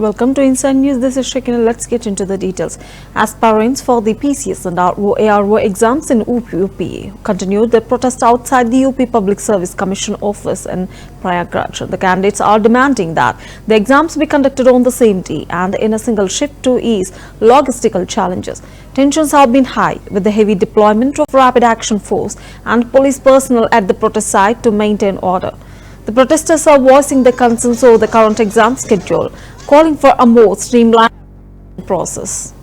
welcome to Inside News. This is Shekina. Let's get into the details. Aspirants for the PCS and ARO exams in UP continued their protest outside the UP Public Service Commission office in Prayagraj. The candidates are demanding that the exams be conducted on the same day and in a single shift to ease logistical challenges. Tensions have been high with the heavy deployment of rapid action force and police personnel at the protest site to maintain order. The protesters are voicing their concerns over the current exam schedule, calling for a more streamlined process.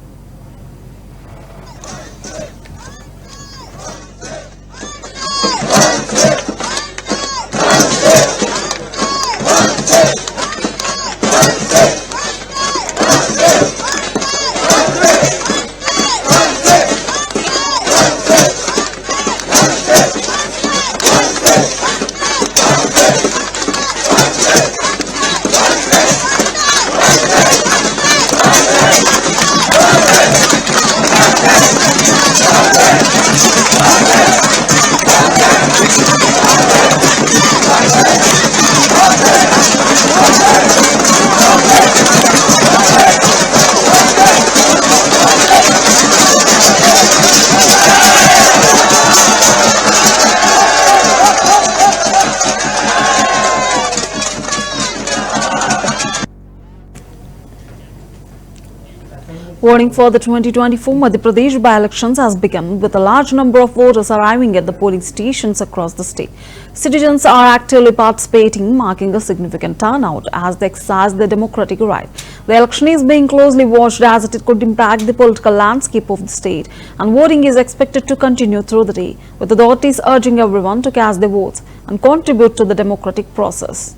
Voting for the 2024 Madhya Pradesh by-elections has begun with a large number of voters arriving at the polling stations across the state. Citizens are actively participating, marking a significant turnout as they exercise their democratic right. The election is being closely watched as it could impact the political landscape of the state, and voting is expected to continue through the day, with authorities urging everyone to cast their votes and contribute to the democratic process.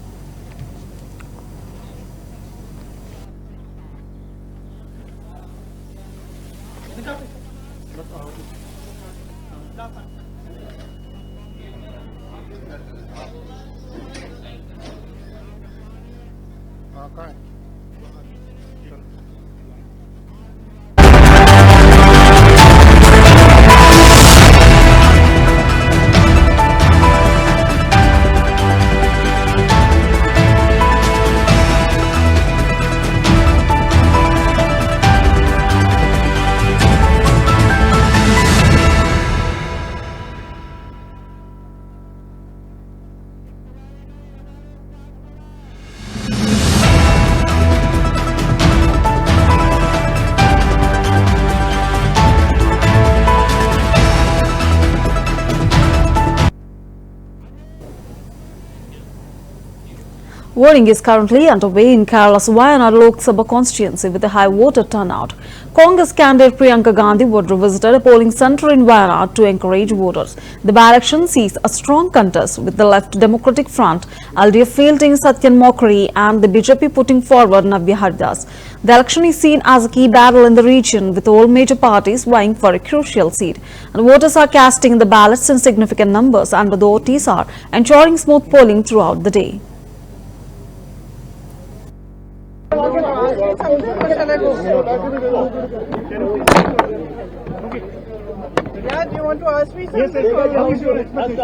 Voting is currently underway in Kerala's Wayanad Lok Sabha constituency with a high voter turnout. Congress candidate Priyanka Gandhi would visited a polling centre in Wayanad to encourage voters. The by-election sees a strong contest with the Left Democratic Front, LDF fielding Satyan Mokri and the BJP putting forward Navya Haridas. The election is seen as a key battle in the region with all major parties vying for a crucial seat. And voters are casting the ballots in significant numbers and authorities are ensuring smooth polling throughout the day. Yeah, do you want to ask me something? Yes, how is your expectation?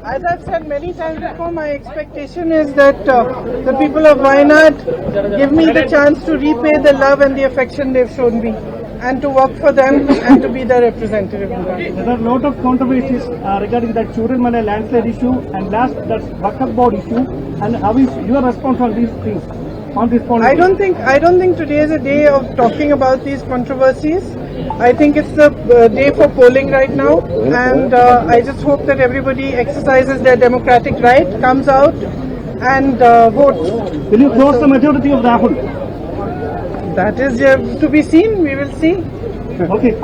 As I've said many times before, my expectation is that the people of Wayanad give me the chance to repay the love and the affection they've shown me, and to work for them and to be their representative. There are a lot of controversies regarding that Churanmala landslide issue and last that Waqf board issue. And how is your response on these things? On this point, I don't think today is a day of talking about these controversies. I think it's the day for polling right now, and I just hope that everybody exercises their democratic right, comes out and votes. Will you close the majority of Rahul? That is to be seen. We will see. Okay.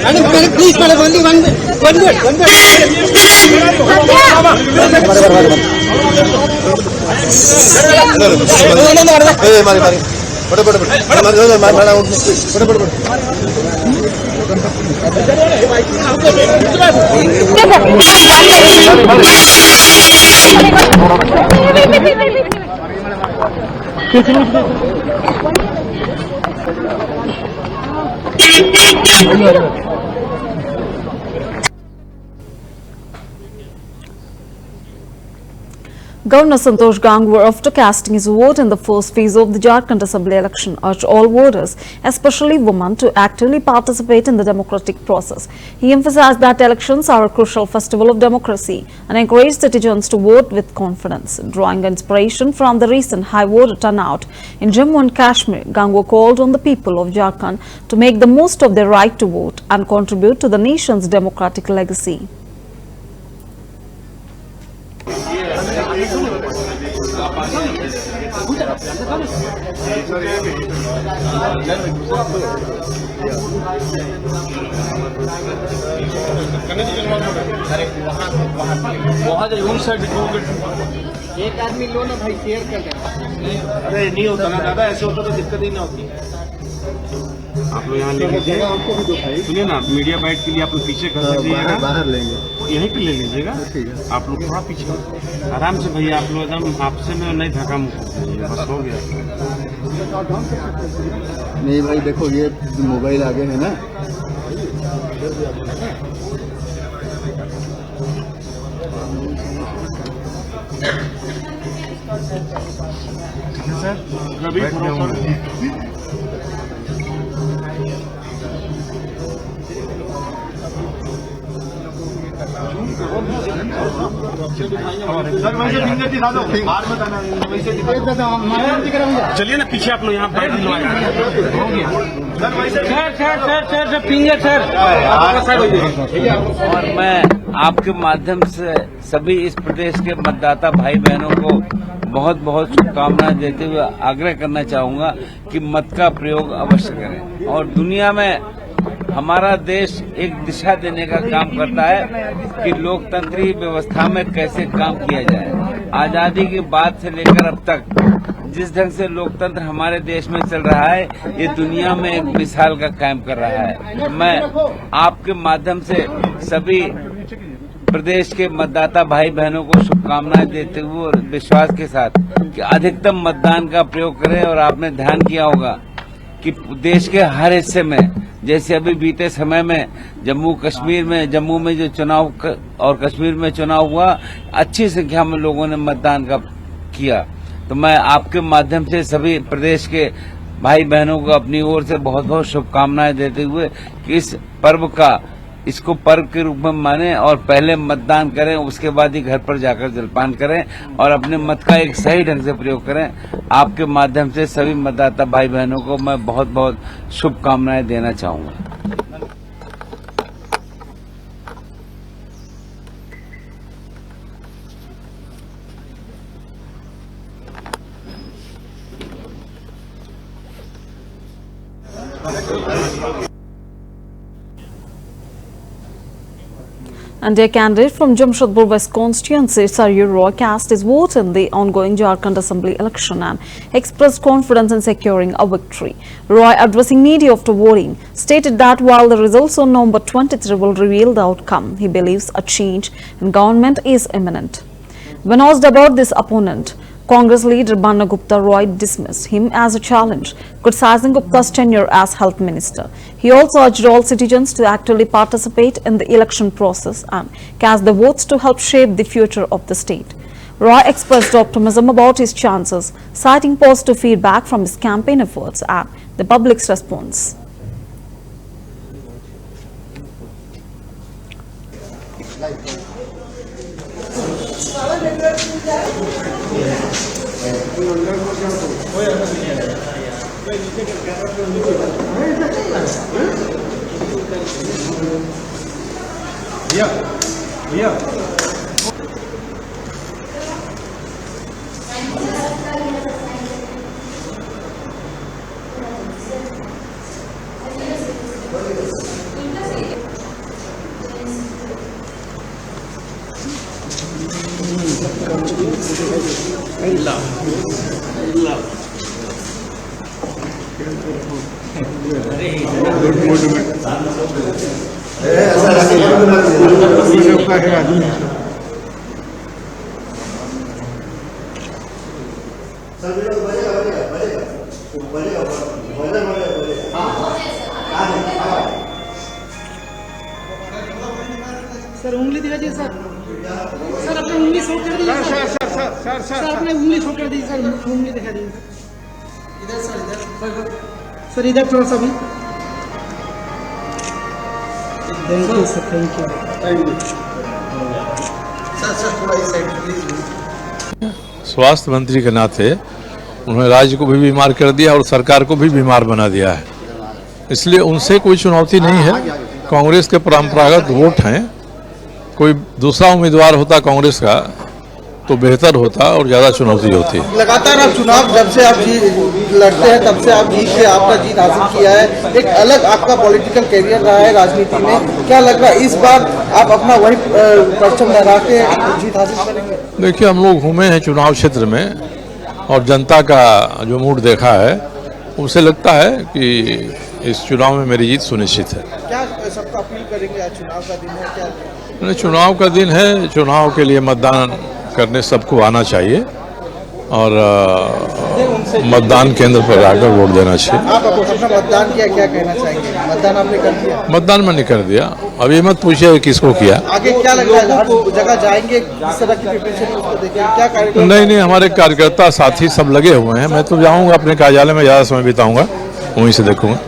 Madam, please, madam, only one word. Governor Santosh Gangwar, after casting his vote in the first phase of the Jharkhand Assembly election, urged all voters, especially women, to actively participate in the democratic process. He emphasized that elections are a crucial festival of democracy and encouraged citizens to vote with confidence. Drawing inspiration from the recent high voter turnout in Jammu and Kashmir, Gangwar called on the people of Jharkhand to make the most of their right to vote and contribute to the nation's democratic legacy. एक आदमी लो ना भाई, share कर देना। अरे नहीं होता ना दादा, ऐसे होता तो दिक्कत ही ना होती। आप लोग यहाँ ले लीजिएगा, सुनिए ना, मीडिया बाइट के लिए आप लोग पीछे कर दीजिएगा, बाहर लेंगे, यहीं पे ले लीजिएगा। आप लोग थोड़ा पीछे आराम से भैया, आप लोग एकदम आपसे में नहीं धक्का मुक्की, बस हो गया। नहीं भाई देखो, ये मोबाइल आगे है ना, सर रवि चलिए ना पीछे, आप लोग यहाँ बैठ और मैं आपके माध्यम से सभी इस प्रदेश के मतदाता भाई बहनों को बहुत बहुत शुभकामनाएं देते हुए आग्रह करना चाहूंगा कि मत का प्रयोग अवश्य करें। और दुनिया में हमारा देश एक दिशा देने का काम करता है कि लोकतंत्री व्यवस्था में कैसे काम किया जाए। आजादी के बाद से लेकर अब तक जिस ढंग से लोकतंत्र हमारे देश में चल रहा है, ये दुनिया में एक मिसाल का कायम कर रहा है। मैं आपके माध्यम से सभी प्रदेश के मतदाता भाई बहनों को शुभकामनाएं देते हुए और विश्वास के साथ कि अधिकतम मतदान का प्रयोग करें। और आपने ध्यान किया होगा कि देश के हर हिस्से में, जैसे अभी बीते समय में जम्मू में जो चुनाव और कश्मीर में चुनाव हुआ, अच्छी संख्या में लोगों ने मतदान का किया। तो मैं आपके माध्यम से सभी प्रदेश के भाई बहनों को अपनी ओर से बहुत बहुत शुभकामनाएं देते हुए कि इसको पर्व के रूप में माने और पहले मतदान करें, उसके बाद ही घर पर जाकर जलपान करें और अपने मत का एक सही ढंग से प्रयोग करें। आपके माध्यम से सभी मतदाता भाई बहनों को मैं बहुत बहुत शुभकामनाएं देना चाहूंगा। And a candidate from Jamshedpur West constituency, Saryu Roy, cast his vote in the ongoing Jharkhand Assembly election and expressed confidence in securing a victory. Roy, addressing media after voting, stated that while the results on November 23 will reveal the outcome, he believes a change in government is imminent. When asked about this opponent, Congress leader Banna Gupta, Roy dismissed him as a challenge, criticizing Gupta's tenure as health minister. He also urged all citizens to actively participate in the election process and cast their votes to help shape the future of the state. Roy expressed optimism about his chances, citing positive feedback from his campaign efforts and the public's response. भैया sir उंगली दिखा दीजिए sir. Sir अपनी उंगली show कर दीजिए sir अपनी उंगली शो कर दीजिए सर। उंगली दिखा दीजिए इधर सर इधर थोड़ा सा भी। Thank you sir thank you. Sir थोड़ा इस साइड प्लीज। स्वास्थ्य मंत्री के नाते उन्होंने राज्य को भी बीमार कर दिया और सरकार को भी बीमार बना दिया है, इसलिए उनसे कोई चुनौती नहीं है। कांग्रेस के परंपरागत वोट हैं, कोई दूसरा उम्मीदवार होता कांग्रेस का तो बेहतर होता और ज़्यादा चुनौती होती। लगातार आप चुनाव जब से आप लड़ते हैं तब से आप जीत के आपका जीत हासिल किया है, एक अलग आपका पॉलिटिकल कैरियर रहा है राजनीति में। क्या लग रहा है इस बार आप अपना वही परचम लहरा के जीत हासिल करेंगे? देखिए, हम लोग घूमे हैं चुनाव क्षेत्र में और जनता का जो मूड देखा है उसे लगता है कि इस चुनाव में मेरी जीत सुनिश्चित है। क्या सबका अपील करेंगे? आज चुनाव का दिन है, क्या चुनाव का दिन है, चुनाव के लिए मतदान करने सबको आना चाहिए और मतदान केंद्र पर आकर वोट देना चाहिए। आप अपना मतदान किया, क्या कहना चाहेंगे? मतदान आपने कर दिया? मतदान मैंने कर दिया, अभी मत पूछिए किसको किया। आगे क्या लग रहा है, हर जगह जाएंगे, किस तरह की प्रिपरेशन है उसको देखेंगे, क्या कार्यक्रम? नहीं, हमारे कार्यकर्ता साथी सब लगे हुए हैं। मैं तो जाऊंगा अपने कार्यालय में, ज़्यादा समय बिताऊंगा, वहीं से देखूंगा।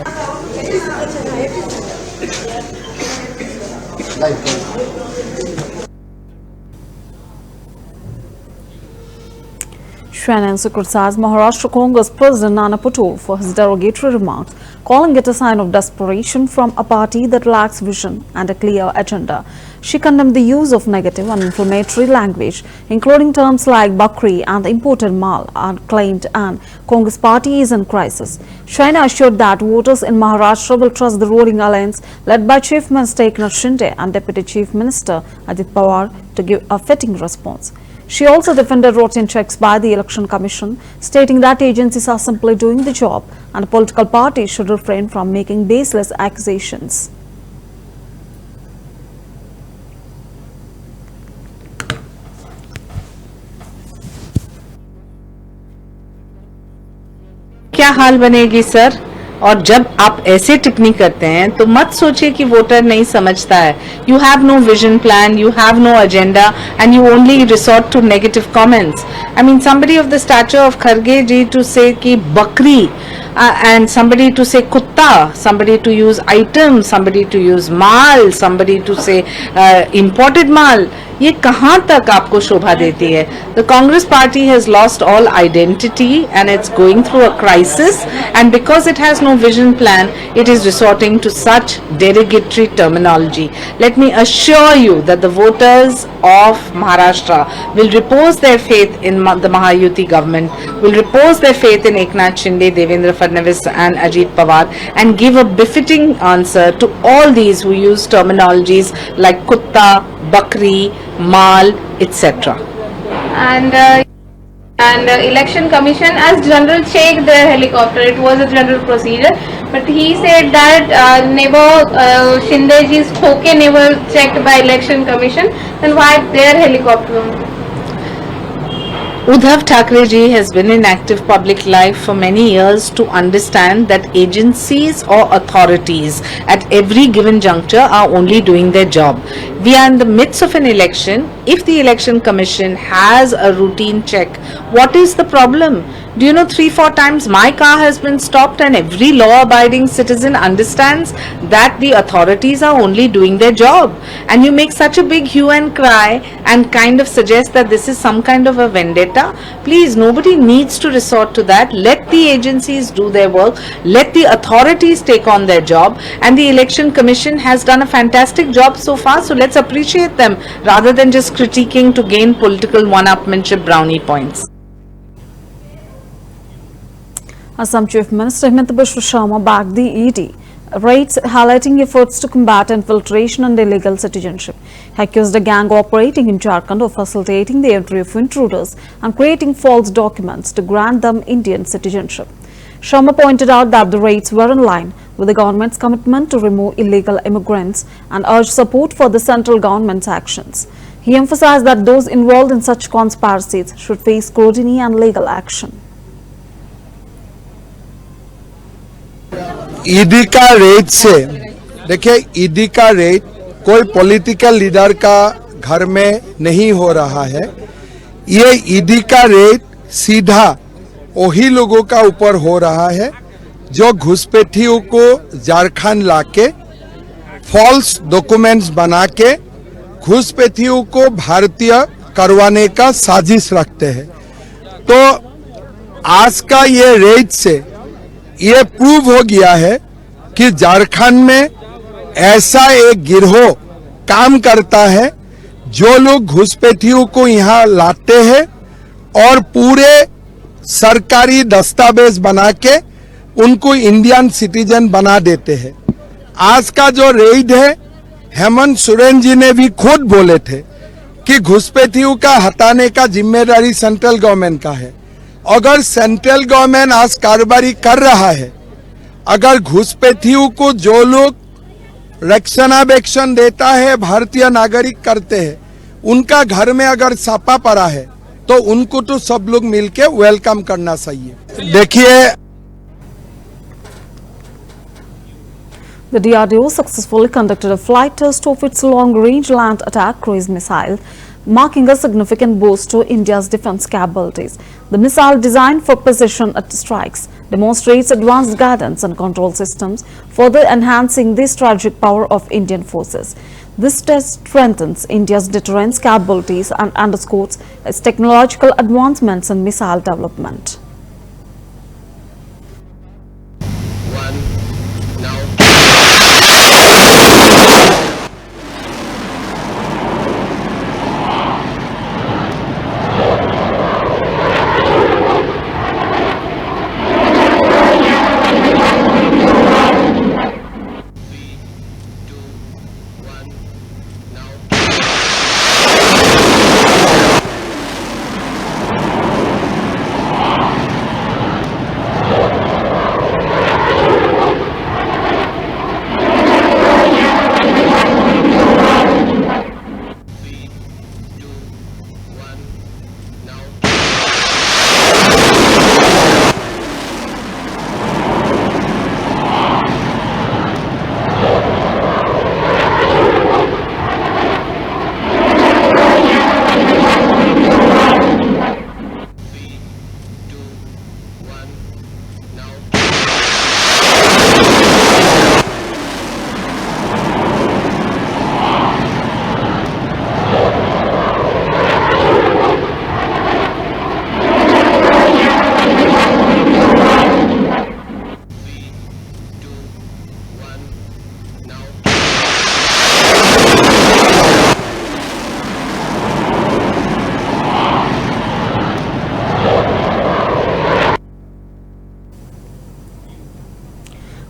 Shrivanansu criticized Maharashtra Congress President Nana Patel for his derogatory remarks, calling it a sign of desperation from a party that lacks vision and a clear agenda. She condemned the use of negative and inflammatory language, including terms like bakri and imported mal, and claimed an Congress party is in crisis. Shaina assured that voters in Maharashtra will trust the ruling alliance led by Chief Minister Eknath Shinde and Deputy Chief Minister Ajit Pawar to give a fitting response. She also defended routine checks by the Election Commission, stating that agencies are simply doing the job and political parties should refrain from making baseless accusations. क्या हाल बनेगी sir? और जब आप ऐसे टिप्पणी करते हैं तो मत सोचिए कि वोटर नहीं समझता है. You have no vision plan, you have no agenda, and you only resort to negative comments. I mean, somebody of the stature of Kharge ji to say कि बकरी and somebody to say kutta, somebody to use items, somebody to use mal, somebody to say imported mal. ये कहाँ तक आपको शोभा देती है? The Congress party has lost all identity and it's going through a crisis, and because it has no vision plan, it is resorting to such derogatory terminology. Let me assure you that the voters of Maharashtra will repose their faith in the Mahayuti government, will repose their faith in Eknath Shinde, Devendra Fadnavis and Ajit Pawar, and give a befitting answer to all these who use terminologies like kutta, bakri, mal, etc. And Election Commission as General checked their helicopter. It was a general procedure, but he said that never Shindeji's Phoke never checked by Election Commission. Then why their helicopter? Uddhav Thackeray ji has been in active public life for many years to understand that agencies or authorities at every given juncture are only doing their job. We are in the midst of an election. If the Election Commission has a routine check, what is the problem? Do you know 3-4 times my car has been stopped, and every law-abiding citizen understands that the authorities are only doing their job. And you make such a big hue and cry and kind of suggest that this is some kind of a vendetta. Please, nobody needs to resort to that. Let the agencies do their work. Let the authorities take on their job. And the Election Commission has done a fantastic job so far, so let's appreciate them rather than just critiquing to gain political one-upmanship brownie points. Assam Chief Minister Himanta Biswa Sharma backed the ED raids, highlighting efforts to combat infiltration and illegal citizenship. He accused a gang operating in Jharkhand of facilitating the entry of intruders and creating false documents to grant them Indian citizenship. Sharma pointed out that the raids were in line with the government's commitment to remove illegal immigrants and urged support for the central government's actions. He emphasized that those involved in such conspiracies should face scrutiny and legal action. ED का red से देखिए, ED का red कोई political leader का घर में नहीं हो रहा है। ये ईडी का रेड सीधा वही लोगों का ऊपर हो रहा है जो घुसपैठियों को झारखंड लाके फॉल्स डॉक्यूमेंट्स बना के घुसपैठियों को भारतीय करवाने का साजिश रखते हैं। तो आज का ये रेड से ये प्रूव हो गया है कि झारखंड में ऐसा एक गिरोह काम करता है जो लोग घुसपैठियों को यहाँ लाते हैं और पूरे सरकारी दस्तावेज बना के उनको इंडियन सिटीजन बना देते हैं। आज का जो रेड है, हेमंत सोरेन जी ने भी खुद बोले थे कि घुसपैठियों का हटाने का जिम्मेदारी सेंट्रल गवर्नमेंट का है। अगर सेंट्रल गवर्नमेंट आज कारोबारी कर रहा है, अगर घुसपैठियों को जो लोग रक्षणाबेक्षण देता है, भारतीय नागरिक करते हैं, उनका घर में अगर छापा पड़ा है तो उनको तो सब लोग मिलके वेलकम करना चाहिए। देखिए, The DRDO successfully conducted a flight test of its long-range land attack cruise missile, marking a significant boost to India's defense capabilities. The missile, designed for precision strikes, demonstrates advanced guidance and control systems, further enhancing the strategic power of Indian forces. This test strengthens India's deterrence capabilities and underscores its technological advancements in missile development.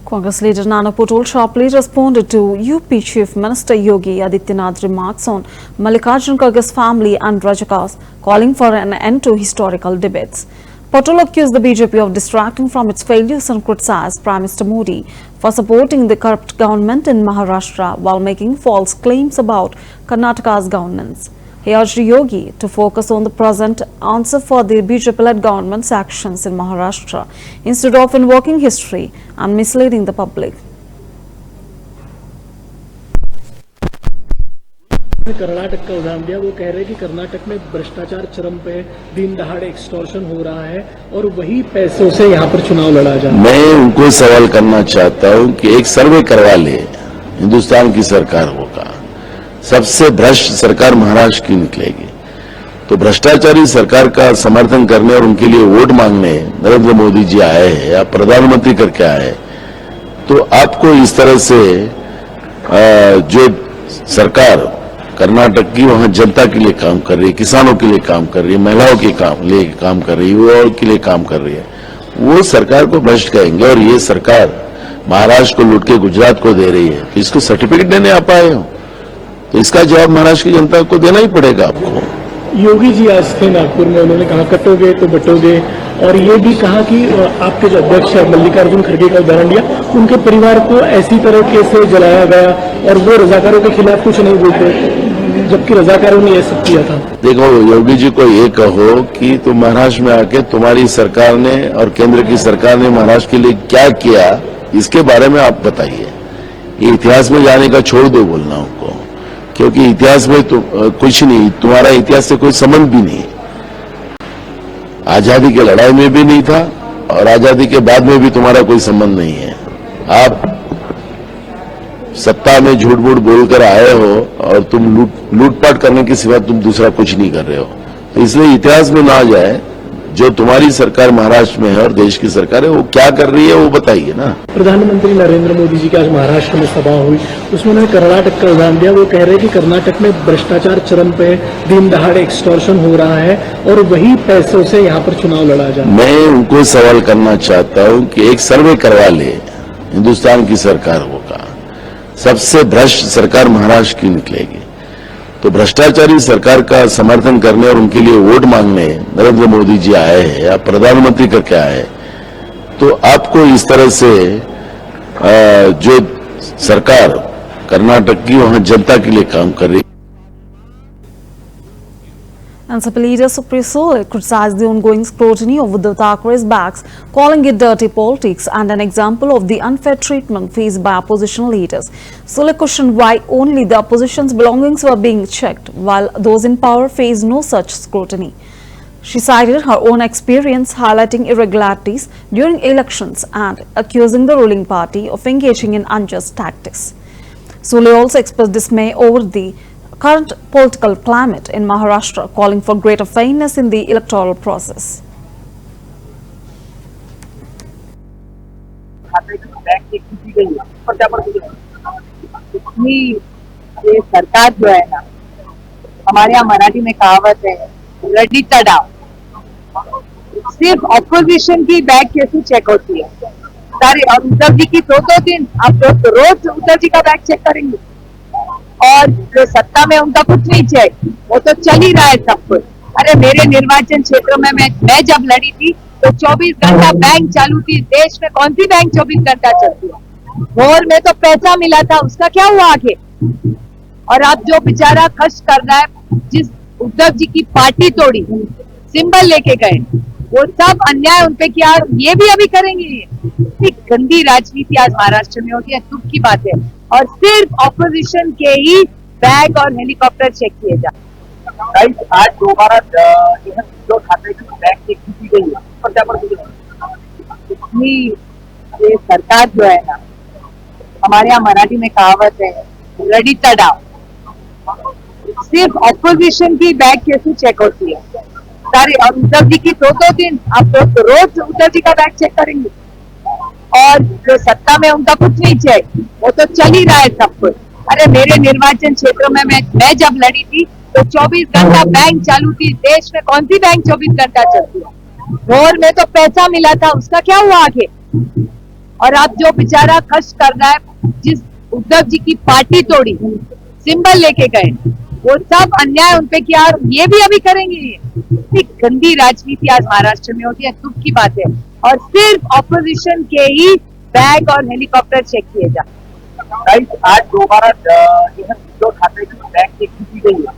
Congress leader Nana Patoil sharply responded to UP Chief Minister Yogi Adityanath's remarks on Mallikarjun Kharge's family and Rajakas, calling for an end to historical debates. Patoil accused the BJP of distracting from its failures and criticized Prime Minister Modi for supporting the corrupt government in Maharashtra while making false claims about Karnataka's governance. He urged Yogi to focus on the present, answer for the BJP-led government's actions in Maharashtra instead of invoking history and misleading the public. Karnataka का उदाहरण दिया, वो कह रहे हैं कि कर्नाटक में भ्रष्टाचार चरम पे, दिन दहाड़े एक्सटॉर्शन हो रहा है और वही पैसों से यहाँ पर चुनाव लड़ा जा रहा है। मैं उनको सवाल करना चाहता हूँ कि एक सर्वे करवा ले, हिंदुस्तान की सरकार होगा, सबसे भ्रष्ट सरकार महाराष्ट्र की निकलेगी। तो भ्रष्टाचारी सरकार का समर्थन करने और उनके लिए वोट मांगने नरेंद्र मोदी जी आए हैं, आप प्रधानमंत्री करके आए, तो आपको इस तरह से जो सरकार कर्नाटक की वहां जनता के लिए काम कर रही है, किसानों के लिए काम कर रही है, महिलाओं के लिए काम कर रही है, युवाओं के लिए काम कर रही है, वो सरकार को भ्रष्ट कहेंगे। और ये सरकार महाराष्ट्र को लूट के गुजरात को दे रही है, तो इसको सर्टिफिकेट देने आप आए हो, तो इसका जवाब महाराष्ट्र की जनता को देना ही पड़ेगा आपको। योगी जी आज थे नागपुर में, उन्होंने कहा कटोगे तो बटोगे, और ये भी कहा कि आपके जो अध्यक्ष है मल्लिकार्जुन खड़गे का उदाहरण दिया, उनके परिवार को ऐसी तरीके से जलाया गया और वो रजाकारों के खिलाफ कुछ नहीं बोलते, जबकि रजाकारों ने ये सब किया था। देखो, योगी जी को ये कहो कि तुम महाराष्ट्र में आके तुम्हारी सरकार ने और केंद्र की सरकार ने महाराष्ट्र के लिए क्या किया, इसके बारे में आप बताइए। ये इतिहास में जाने का छोड़ दो बोलना उनको, क्योंकि इतिहास में तो कुछ नहीं, तुम्हारा इतिहास से कोई संबंध भी नहीं। आजादी की लड़ाई में भी नहीं था और आजादी के बाद में भी तुम्हारा कोई संबंध नहीं है। आप सत्ता में झूठ मूठ बोलकर आए हो और तुम लूटपाट करने के सिवा तुम दूसरा कुछ नहीं कर रहे हो। तो इसलिए इतिहास में ना जाए, जो तुम्हारी सरकार महाराष्ट्र में है और देश की सरकार है वो क्या कर रही है वो बताइए ना। प्रधानमंत्री नरेंद्र मोदी जी की आज महाराष्ट्र में सभा हुई, उसमें उन्होंने कर्नाटक का उदाहरण दिया। वो कह रहे हैं कि कर्नाटक में भ्रष्टाचार चरम पे, दिन दहाड़े एक्सटॉर्शन हो रहा है और वही पैसों से यहाँ पर चुनाव लड़ा जा रहा है। मैं उनको सवाल करना चाहता हूँ कि एक सर्वे करवा ले हिंदुस्तान की सरकारों का, सबसे भ्रष्ट सरकार महाराष्ट्र की निकलेगी। तो भ्रष्टाचारी सरकार का समर्थन करने और उनके लिए वोट मांगने नरेंद्र मोदी जी आए हैं या प्रधानमंत्री करके आए, तो आपको इस तरह से जो सरकार कर्नाटक की वहां जनता के लिए काम कर रही है। NCP leader Supriya Sule criticized the ongoing scrutiny of Uddhav Thakere's backs, calling it dirty politics and an example of the unfair treatment faced by opposition leaders. Sule questioned why only the opposition's belongings were being checked, while those in power faced no such scrutiny. She cited her own experience highlighting irregularities during elections and accusing the ruling party of engaging in unjust tactics. Sule also expressed dismay over the current political climate in Maharashtra, calling for greater fairness in the electoral process. ये सरकार जो है ना, हमारे यहाँ मराठी में कहावत है रेडी टडाओ, सिर्फ ऑपोजिशन की बैग कैसे चेक होती है सारे, और उद्धव जी की दो दिन आप रोज उद्धव जी का बैग चेक करेंगे, और जो सत्ता में उनका कुछ नहीं चेक, वो तो चल ही रहा है सब कुछ। अरे मेरे निर्वाचन क्षेत्र में मैं जब लड़ी थी तो 24 घंटा बैंक चालू थी। देश में कौन सी बैंक 24 घंटा चलती है? भोर में तो पैसा मिला था, उसका क्या हुआ आगे? और अब जो बेचारा खर्च कर रहा है, जिस उद्धव जी की पार्टी तोड़ी, सिंबल लेके गए, वो सब अन्याय उनपे किया, ये भी अभी करेंगे। ये गंदी राजनीति आज महाराष्ट्र में होती है, दुख की बात है। और सिर्फ ऑपोजिशन के ही बैग और हेलीकॉप्टर चेक किए जा। आज दोबारा जो खाते की बैग चेक की गई है, ये सरकार जो है ना, हमारे यहाँ मराठी में कहावत है रेडी टडाओ, सिर्फ ऑपोजिशन की बैग कैसे चेक होती है सारे, और उद्धव जी की दो दिन आप रोज उद्धव जी का बैग चेक करेंगे, और जो सत्ता में उनका कुछ नहीं चेक, वो तो चल ही रहा है सब कुछ। अरे मेरे निर्वाचन क्षेत्र में मैं जब लड़ी थी तो 24 घंटा बैंक चालू थी। देश में कौन सी बैंक 24 घंटा चलती है? भोर में तो पैसा मिला था, उसका क्या हुआ आगे? और अब जो बेचारा खर्च कर रहा है, जिस उद्धव जी की पार्टी तोड़ी, सिंबल लेके गए, वो सब अन्याय उनपे किया, ये भी अभी करेंगे। ये गंदी राजनीति आज महाराष्ट्र में होती है, दुख की बात है। और सिर्फ ऑपोजिशन के ही बैग और हेलीकॉप्टर चेक किए जा। आज दोबारा जो खाते की बैग चेक की गई है,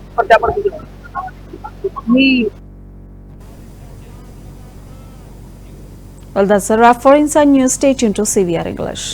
Well, that's a wrap for Inside News. Stay tuned to CVR English.